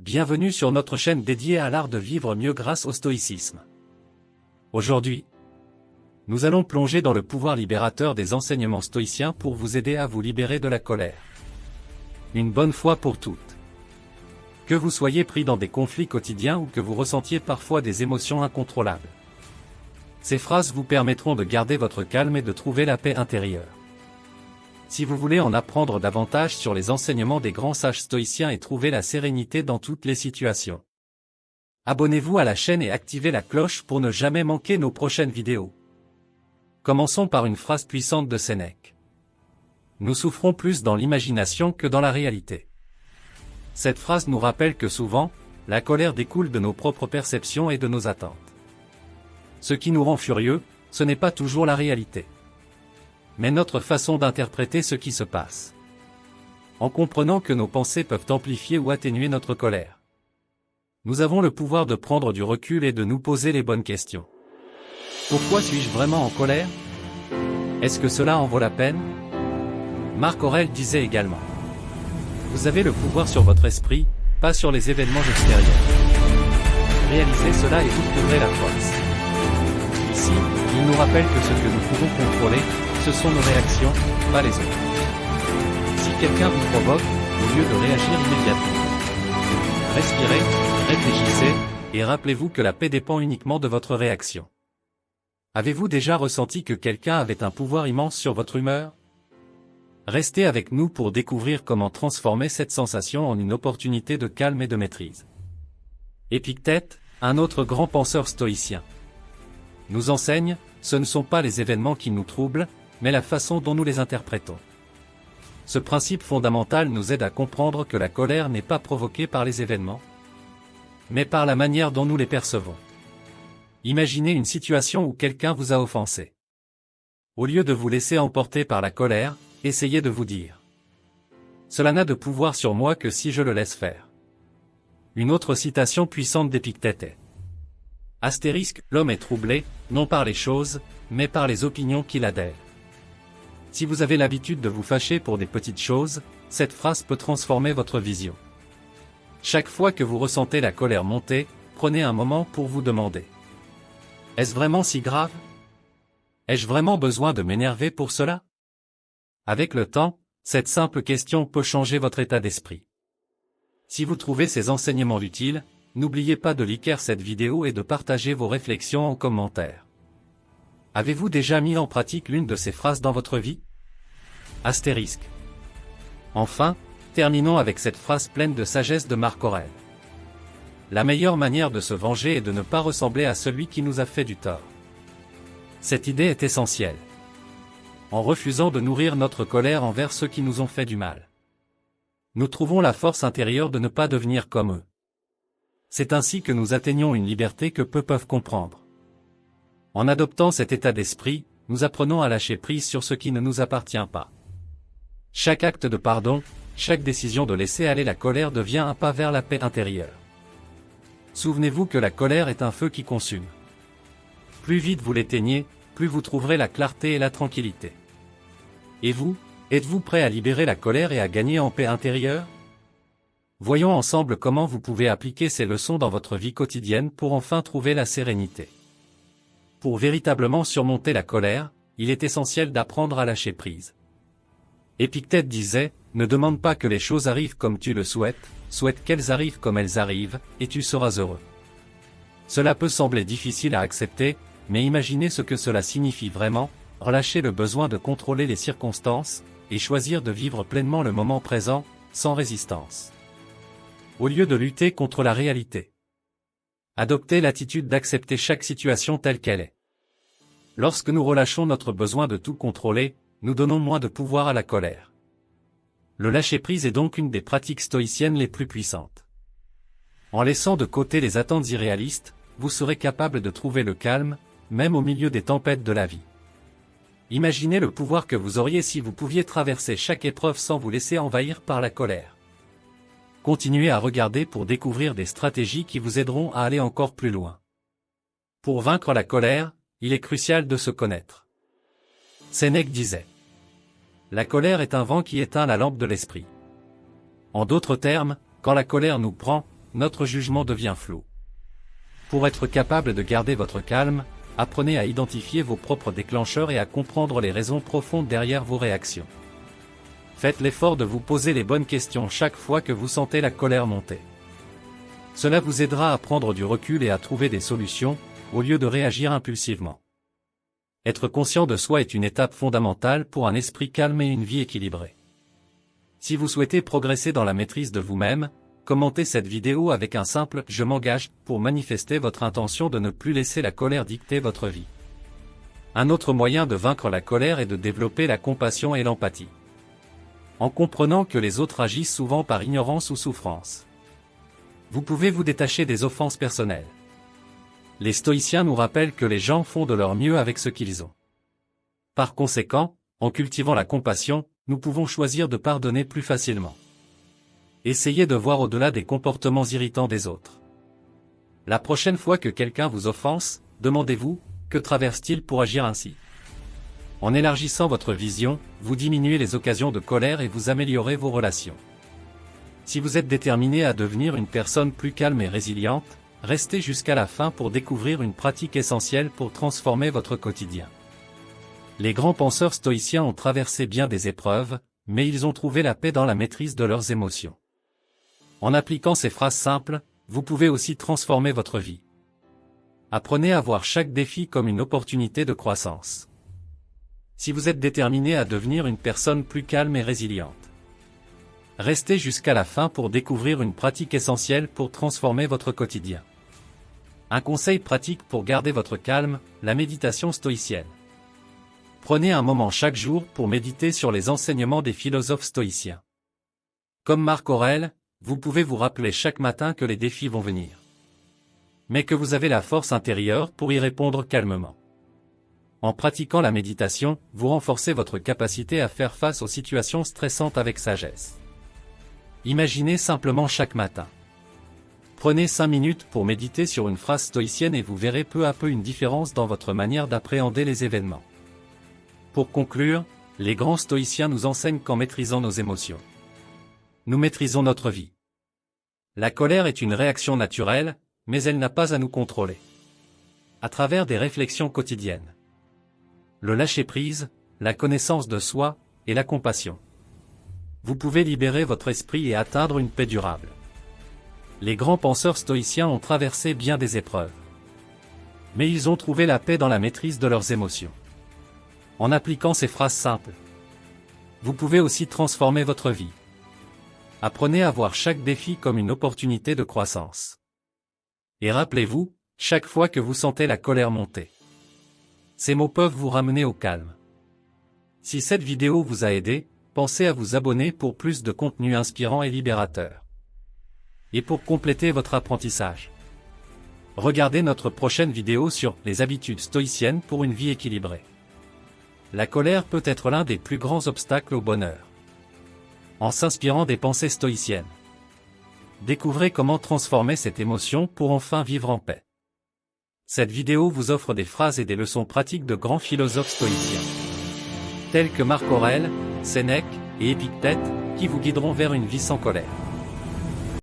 Bienvenue sur notre chaîne dédiée à l'art de vivre mieux grâce au stoïcisme. Aujourd'hui, nous allons plonger dans le pouvoir libérateur des enseignements stoïciens pour vous aider à vous libérer de la colère. Une bonne fois pour toutes. Que vous soyez pris dans des conflits quotidiens ou que vous ressentiez parfois des émotions incontrôlables. Ces phrases vous permettront de garder votre calme et de trouver la paix intérieure. Si vous voulez en apprendre davantage sur les enseignements des grands sages stoïciens et trouver la sérénité dans toutes les situations, abonnez-vous à la chaîne et activez la cloche pour ne jamais manquer nos prochaines vidéos. Commençons par une phrase puissante de Sénèque. Nous souffrons plus dans l'imagination que dans la réalité. Cette phrase nous rappelle que souvent, la colère découle de nos propres perceptions et de nos attentes. Ce qui nous rend furieux, ce n'est pas toujours la réalité, mais notre façon d'interpréter ce qui se passe. En comprenant que nos pensées peuvent amplifier ou atténuer notre colère, nous avons le pouvoir de prendre du recul et de nous poser les bonnes questions. Pourquoi suis-je vraiment en colère? Est-ce que cela en vaut la peine? Marc Aurèle disait également: vous avez le pouvoir sur votre esprit, pas sur les événements extérieurs. Réalisez cela et vous trouverez la force. Ici, il nous rappelle que ce que nous pouvons contrôler, ce sont nos réactions, pas les autres. Si quelqu'un vous provoque, au lieu de réagir immédiatement, respirez, réfléchissez, et rappelez-vous que la paix dépend uniquement de votre réaction. Avez-vous déjà ressenti que quelqu'un avait un pouvoir immense sur votre humeur? Restez avec nous pour découvrir comment transformer cette sensation en une opportunité de calme et de maîtrise. Épictète, un autre grand penseur stoïcien, nous enseigne, ce ne sont pas les événements qui nous troublent, mais la façon dont nous les interprétons. Ce principe fondamental nous aide à comprendre que la colère n'est pas provoquée par les événements, mais par la manière dont nous les percevons. Imaginez une situation où quelqu'un vous a offensé. Au lieu de vous laisser emporter par la colère, essayez de vous dire: cela n'a de pouvoir sur moi que si je le laisse faire. Une autre citation puissante d'Épictète est: astérisque, l'homme est troublé, non par les choses, mais par les opinions qu'il adhère. Si vous avez l'habitude de vous fâcher pour des petites choses, cette phrase peut transformer votre vision. Chaque fois que vous ressentez la colère monter, prenez un moment pour vous demander: est-ce vraiment si grave? Ai-je vraiment besoin de m'énerver pour cela? Avec le temps, cette simple question peut changer votre état d'esprit. Si vous trouvez ces enseignements utiles, n'oubliez pas de liker cette vidéo et de partager vos réflexions en commentaire. Avez-vous déjà mis en pratique l'une de ces phrases dans votre vie? Astérisque. Enfin, terminons avec cette phrase pleine de sagesse de Marc Aurèle. La meilleure manière de se venger est de ne pas ressembler à celui qui nous a fait du tort. Cette idée est essentielle. En refusant de nourrir notre colère envers ceux qui nous ont fait du mal, nous trouvons la force intérieure de ne pas devenir comme eux. C'est ainsi que nous atteignons une liberté que peu peuvent comprendre. En adoptant cet état d'esprit, nous apprenons à lâcher prise sur ce qui ne nous appartient pas. Chaque acte de pardon, chaque décision de laisser aller la colère devient un pas vers la paix intérieure. Souvenez-vous que la colère est un feu qui consume. Plus vite vous l'éteignez, plus vous trouverez la clarté et la tranquillité. Et vous, êtes-vous prêt à libérer la colère et à gagner en paix intérieure? Voyons ensemble comment vous pouvez appliquer ces leçons dans votre vie quotidienne pour enfin trouver la sérénité. Pour véritablement surmonter la colère, il est essentiel d'apprendre à lâcher prise. Épictète disait: ne demande pas que les choses arrivent comme tu le souhaites, souhaite qu'elles arrivent comme elles arrivent, et tu seras heureux. Cela peut sembler difficile à accepter, mais imaginez ce que cela signifie vraiment: relâcher le besoin de contrôler les circonstances, et choisir de vivre pleinement le moment présent, sans résistance. Au lieu de lutter contre la réalité, adoptez l'attitude d'accepter chaque situation telle qu'elle est. Lorsque nous relâchons notre besoin de tout contrôler, nous donnons moins de pouvoir à la colère. Le lâcher-prise est donc une des pratiques stoïciennes les plus puissantes. En laissant de côté les attentes irréalistes, vous serez capable de trouver le calme, même au milieu des tempêtes de la vie. Imaginez le pouvoir que vous auriez si vous pouviez traverser chaque épreuve sans vous laisser envahir par la colère. Continuez à regarder pour découvrir des stratégies qui vous aideront à aller encore plus loin. Pour vaincre la colère, il est crucial de se connaître. Sénèque disait: la colère est un vent qui éteint la lampe de l'esprit. En d'autres termes, quand la colère nous prend, notre jugement devient flou. Pour être capable de garder votre calme, apprenez à identifier vos propres déclencheurs et à comprendre les raisons profondes derrière vos réactions. Faites l'effort de vous poser les bonnes questions chaque fois que vous sentez la colère monter. Cela vous aidera à prendre du recul et à trouver des solutions, au lieu de réagir impulsivement. Être conscient de soi est une étape fondamentale pour un esprit calme et une vie équilibrée. Si vous souhaitez progresser dans la maîtrise de vous-même, commentez cette vidéo avec un simple « Je m'engage » pour manifester votre intention de ne plus laisser la colère dicter votre vie. Un autre moyen de vaincre la colère est de développer la compassion et l'empathie. En comprenant que les autres agissent souvent par ignorance ou souffrance. Vous pouvez vous détacher des offenses personnelles. Les stoïciens nous rappellent que les gens font de leur mieux avec ce qu'ils ont. Par conséquent, en cultivant la compassion, nous pouvons choisir de pardonner plus facilement. Essayez de voir au-delà des comportements irritants des autres. La prochaine fois que quelqu'un vous offense, demandez-vous, que traverse-t-il pour agir ainsi ? En élargissant votre vision, vous diminuez les occasions de colère et vous améliorez vos relations. Si vous êtes déterminé à devenir une personne plus calme et résiliente, restez jusqu'à la fin pour découvrir une pratique essentielle pour transformer votre quotidien. Les grands penseurs stoïciens ont traversé bien des épreuves, mais ils ont trouvé la paix dans la maîtrise de leurs émotions. En appliquant ces phrases simples, vous pouvez aussi transformer votre vie. Apprenez à voir chaque défi comme une opportunité de croissance. Si vous êtes déterminé à devenir une personne plus calme et résiliente, restez jusqu'à la fin pour découvrir une pratique essentielle pour transformer votre quotidien. Un conseil pratique pour garder votre calme, la méditation stoïcienne. Prenez un moment chaque jour pour méditer sur les enseignements des philosophes stoïciens. Comme Marc Aurèle, vous pouvez vous rappeler chaque matin que les défis vont venir, mais que vous avez la force intérieure pour y répondre calmement. En pratiquant la méditation, vous renforcez votre capacité à faire face aux situations stressantes avec sagesse. Imaginez simplement chaque matin. Prenez 5 minutes pour méditer sur une phrase stoïcienne et vous verrez peu à peu une différence dans votre manière d'appréhender les événements. Pour conclure, les grands stoïciens nous enseignent qu'en maîtrisant nos émotions, nous maîtrisons notre vie. La colère est une réaction naturelle, mais elle n'a pas à nous contrôler. À travers des réflexions quotidiennes, le lâcher-prise, la connaissance de soi, et la compassion, vous pouvez libérer votre esprit et atteindre une paix durable. Les grands penseurs stoïciens ont traversé bien des épreuves, mais ils ont trouvé la paix dans la maîtrise de leurs émotions. En appliquant ces phrases simples, vous pouvez aussi transformer votre vie. Apprenez à voir chaque défi comme une opportunité de croissance. Et rappelez-vous, chaque fois que vous sentez la colère monter, ces mots peuvent vous ramener au calme. Si cette vidéo vous a aidé, pensez à vous abonner pour plus de contenu inspirant et libérateur. Et pour compléter votre apprentissage, regardez notre prochaine vidéo sur les habitudes stoïciennes pour une vie équilibrée. La colère peut être l'un des plus grands obstacles au bonheur. En s'inspirant des pensées stoïciennes, découvrez comment transformer cette émotion pour enfin vivre en paix. Cette vidéo vous offre des phrases et des leçons pratiques de grands philosophes stoïciens, tels que Marc Aurèle, Sénèque et Épictète, qui vous guideront vers une vie sans colère.